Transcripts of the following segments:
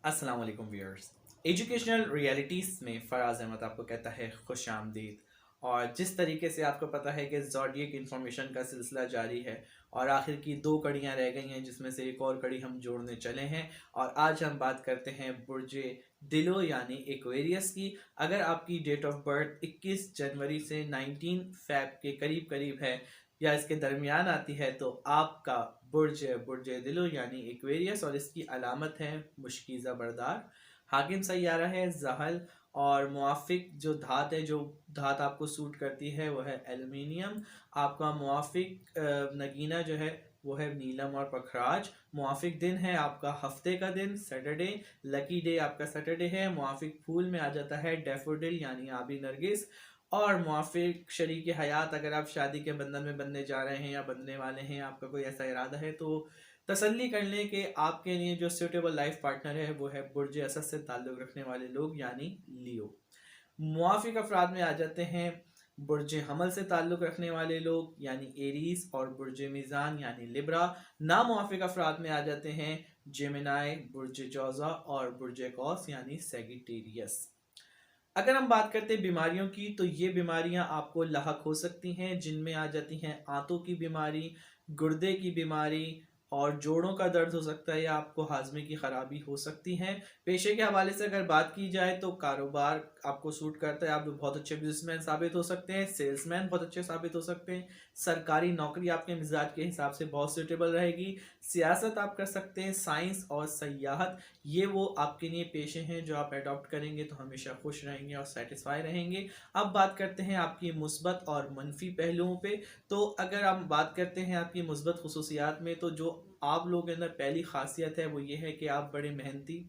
अस्सलाम वालेकुम viewers. Educational realities में फ़राज़ अहमद आपको कहता है खुश आमदीद। और जिस तरीके से आपको पता है कि ज़ोडिएक इन्फॉर्मेशन का सिलसिला जारी है और आखिर की दो कड़ियाँ रह गई हैं जिसमें से एक और कड़ी हम जोड़ने चले हैं। और आज हम बात करते हैं बुर्ज दिलो यानी एक्वेरियस की। अगर आपकी डेट ऑफ बर्थ 21 जनवरी से 19 फ़ैब के करीब करीब है या इसके दरमियान आती है तो आपका बुर्ज दिलो यानी एक्वेरियस, और इसकी अलामत है मुश्किज़ा बरदार। हाकिम सैयारा है जहल, और मुआफिक जो धात है, जो धात आपको सूट करती है वो है एल्युमिनियम। आपका मुआफिक नगीना जो है वो है नीलम और पखराज। मुआफिक दिन है आपका हफ्ते का दिन सैटरडे। लकी डे आपका सैटरडे है। मुआफिक फूल में आ जाता है डैफोडिल यानी आबी नरगिस। और मुआफिक शरीक हयात, अगर आप शादी के बंधन में बनने जा रहे हैं या बनने वाले हैं, आपका कोई ऐसा इरादा है, तो तसल्ली कर लें कि आपके लिए जो सूटेबल लाइफ पार्टनर है वो है बुर्ज असद से ताल्लुक़ रखने वाले लोग यानी लियो। मुआफिक अफराद में आ जाते हैं बुर्ज हमल से ताल्लुक़ रखने वाले लोग यानी एरीज, और बुर्ज मीज़ान यानी लिब्रा। नामुआफिक अफराद में आ जाते हैं जेमिनाई, बुर्ज जौज़ा और बुर्ज कौस यानी सेगिटेरियस। अगर हम बात करते हैं बीमारियों की, तो ये बीमारियां आपको लाहक हो सकती हैं, जिनमें आ जाती हैं आंतों की बीमारी, गुर्दे की बीमारी, और जोड़ों का दर्द हो सकता है, या आपको हाजमे की खराबी हो सकती हैं। पेशे के हवाले से अगर बात की जाए तो कारोबार आपको सूट करता है, आप बहुत अच्छे बिजनेसमैन साबित हो सकते हैं, सेल्समैन बहुत अच्छे साबित हो सकते हैं। सरकारी नौकरी आपके मिजाज के हिसाब से बहुत सूटेबल रहेगी। सियासत आप कर सकते हैं, साइंस और सयाहत, ये वो आपके लिए पेशे हैं जो आप अडॉप्ट करेंगे तो हमेशा खुश रहेंगे और सेटिस्फाई रहेंगे। अब बात करते हैं आपकी मुस्बत और मनफी पहलुओं पे। तो अगर हम बात करते हैं आपकी मुस्बत खुसूसियात में, तो जो आप लोगों के अंदर पहली खासियत है वो ये है कि आप बड़े मेहनती,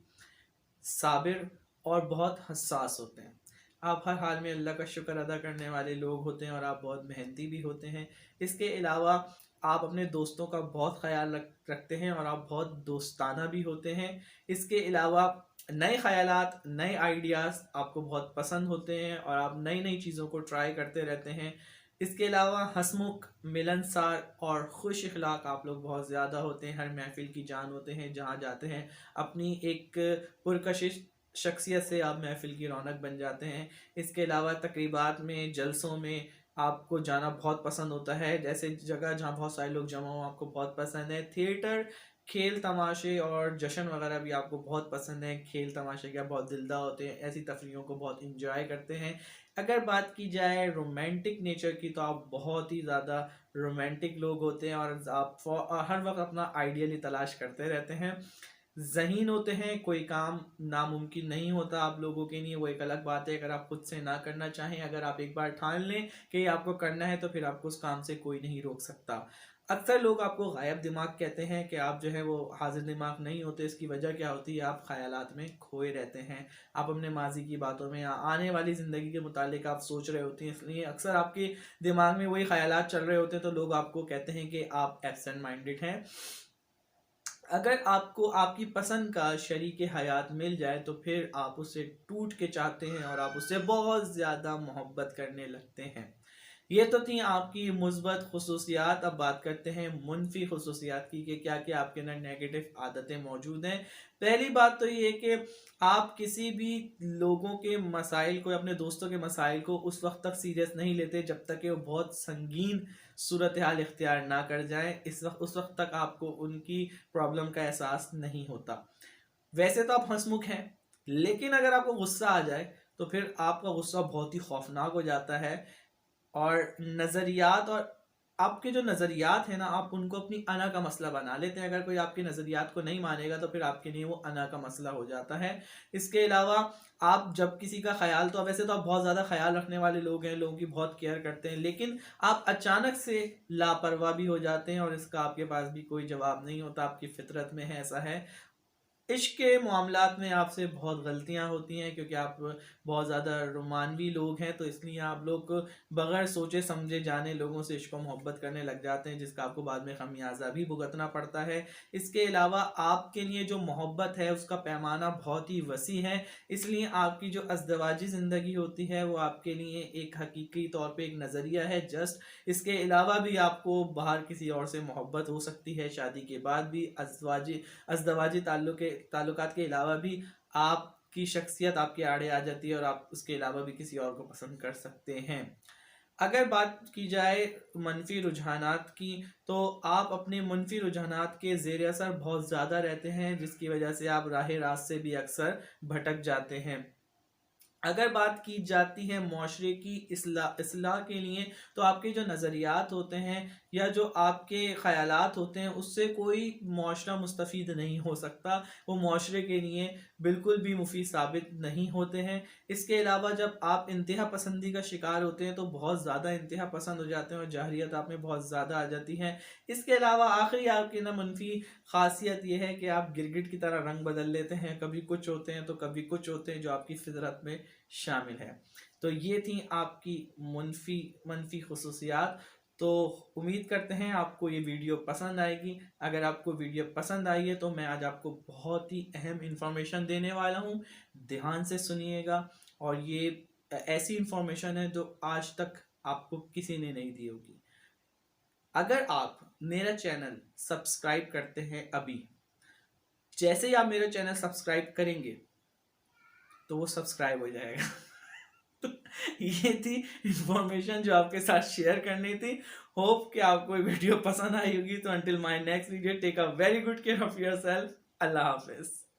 साबिर और बहुत हसास होते हैं। आप हर हाल में अल्लाह का शुक्र अदा करने वाले लोग होते हैं और आप बहुत मेहनती भी होते हैं। इसके अलावा आप अपने दोस्तों का बहुत ख्याल रखते हैं और आप बहुत दोस्ताना भी होते हैं। इसके अलावा नए ख्यालात, नए आइडियाज़ आपको बहुत पसंद होते हैं और आप नई नई चीज़ों को ट्राई करते रहते हैं। इसके अलावा हंसमुख, मिलनसार और खुश इखलाक आप लोग बहुत ज़्यादा होते हैं, हर महफिल की जान होते हैं, जहाँ जाते हैं अपनी एक पुरकशिश शख्सियत से आप महफिल की रौनक बन जाते हैं। इसके अलावा तकरीबात में, जलसों में आपको जाना बहुत पसंद होता है, जैसे जगह जहाँ बहुत सारे लोग जमा हो आपको बहुत पसंद है। थिएटर, खेल तमाशे और जश्न वगैरह भी आपको बहुत पसंद है। खेल तमाशे क्या बहुत दिलदा होते हैं, ऐसी तफरीहों को बहुत इंजॉय करते हैं। अगर बात की जाए रोमांटिक नेचर की, तो आप बहुत ही ज़्यादा रोमांटिक लोग होते हैं और आप हर वक्त अपना आइडियली तलाश करते रहते हैं। ज़हीन होते हैं, कोई काम नामुमकिन नहीं होता आप लोगों के लिए, वो एक अलग बात है। अगर आप खुद से ना करना चाहें, अगर आप एक बार ठान लें कि ये आपको करना है, तो फिर आपको उस काम से कोई नहीं रोक सकता। अक्सर लोग आपको गायब दिमाग कहते हैं कि आप जो है वो हाजिर दिमाग नहीं होते। इसकी वजह क्या होती है? आप ख्यालात में खोए रहते हैं, आप अपने माजी की बातों में या आने वाली ज़िंदगी के मुतालिक आप सोच रहे होते हैं, इसलिए अक्सर आपके दिमाग में वही ख्यालात चल रहे होते हैं, तो लोग आपको कहते हैं कि आप एब्सेंट माइंडेड हैं। अगर आपको आपकी पसंद का शरीक हयात मिल जाए तो फिर आप उससे टूट के चाहते हैं और आप उससे बहुत ज़्यादा मोहब्बत करने लगते हैं। ये तो थी आपकी मुस्बत खुसूसियात। अब बात करते हैं मुनफी खुसूसियात की, कि क्या क्या आपके अंदर नेगेटिव आदतें मौजूद हैं। पहली बात तो ये है कि आप किसी भी लोगों के मसाइल को, अपने दोस्तों के मसाइल को उस वक्त तक सीरियस नहीं लेते जब तक कि वो बहुत संगीन सूरत हाल इख्तियार ना कर जाएं। उस वक्त तक आपको उनकी प्रॉब्लम का एहसास नहीं होता। वैसे तो आप हंसमुख हैं, लेकिन अगर आपको गुस्सा आ जाए तो फिर आपका गुस्सा बहुत ही खौफनाक हो जाता है। और नज़रियात, और आपके जो नज़रियात हैं ना, आप उनको अपनी अना का मसला बना लेते हैं। अगर कोई आपके नज़रियात को नहीं मानेगा तो फिर आपके लिए वो अना का मसला हो जाता है। इसके अलावा आप जब किसी का ख्याल, तो वैसे तो आप बहुत ज़्यादा ख्याल रखने वाले लोग हैं, लोगों की बहुत केयर करते हैं, लेकिन आप अचानक से लापरवाह भी हो जाते हैं और इसका आपके पास भी कोई जवाब नहीं होता, आपकी फितरत में है, ऐसा है। इश्क के मामलात में आपसे बहुत गलतियां होती हैं, क्योंकि आप बहुत ज़्यादा रोमानवी लोग हैं, तो इसलिए आप लोग बगैर सोचे समझे जाने लोगों से इश्क व मोहब्बत करने लग जाते हैं, जिसका आपको बाद में खमियाजा भी भुगतना पड़ता है। इसके अलावा आपके लिए जो मोहब्बत है उसका पैमाना बहुत ही वसी है, इसलिए आपकी जो अज़दवाजी ज़िंदगी होती है वो आपके लिए एक हकीकी तौर पर एक नज़रिया है जस्ट। इसके अलावा भी आपको बाहर किसी और से मोहब्बत हो सकती है, शादी के बाद भी अज़दवाजी تعلقات کے علاوہ بھی آپ کی شخصیت آپ کے آڑے آ جاتی ہے اور آپ اس کے علاوہ بھی کسی اور کو پسند کر سکتے ہیں۔ اگر بات کی جائے منفی رجحانات کی، تو آپ اپنے منفی رجحانات کے زیر اثر بہت زیادہ رہتے ہیں، جس کی وجہ سے آپ راہ راست سے بھی اکثر بھٹک جاتے ہیں۔ اگر بات کی جاتی ہے معاشرے کی اصلاح کے لیے، تو آپ کے جو نظریات ہوتے ہیں یا جو آپ کے خیالات ہوتے ہیں، اس سے کوئی معاشرہ مستفید نہیں ہو سکتا، وہ معاشرے کے لیے بالکل بھی مفید ثابت نہیں ہوتے ہیں۔ اس کے علاوہ جب آپ انتہا پسندی کا شکار ہوتے ہیں تو بہت زیادہ انتہا پسند ہو جاتے ہیں اور جاہلیت آپ میں بہت زیادہ آ جاتی ہے۔ اس کے علاوہ آخری آپ کی منفی خاصیت یہ ہے کہ آپ گرگٹ کی طرح رنگ بدل لیتے ہیں، کبھی کچھ ہوتے ہیں تو کبھی کچھ ہوتے ہیں، جو آپ کی فطرت میں شامل ہے۔ تو یہ تھیں آپ کی منفی خصوصیات۔ تو امید کرتے ہیں آپ کو یہ ویڈیو پسند آئے گی۔ اگر آپ کو ویڈیو پسند آئی ہے تو میں آج آپ کو بہت ہی اہم انفارمیشن دینے والا ہوں، دھیان سے سنیے گا، اور یہ ایسی انفارمیشن ہے جو آج تک آپ کو کسی نے نہیں دی ہوگی۔ اگر آپ میرا چینل سبسکرائب کرتے ہیں ابھی، جیسے ہی آپ میرا چینل سبسکرائب کریں گے تو وہ سبسکرائب ہو جائے گا۔ یہ تھی انفارمیشن جو آپ کے ساتھ شیئر کرنی تھی۔ ہوپ کہ آپ کو ویڈیو پسند آئی ہوگی۔ تو until my next video, take a very good care of yourself. اللہ حافظ۔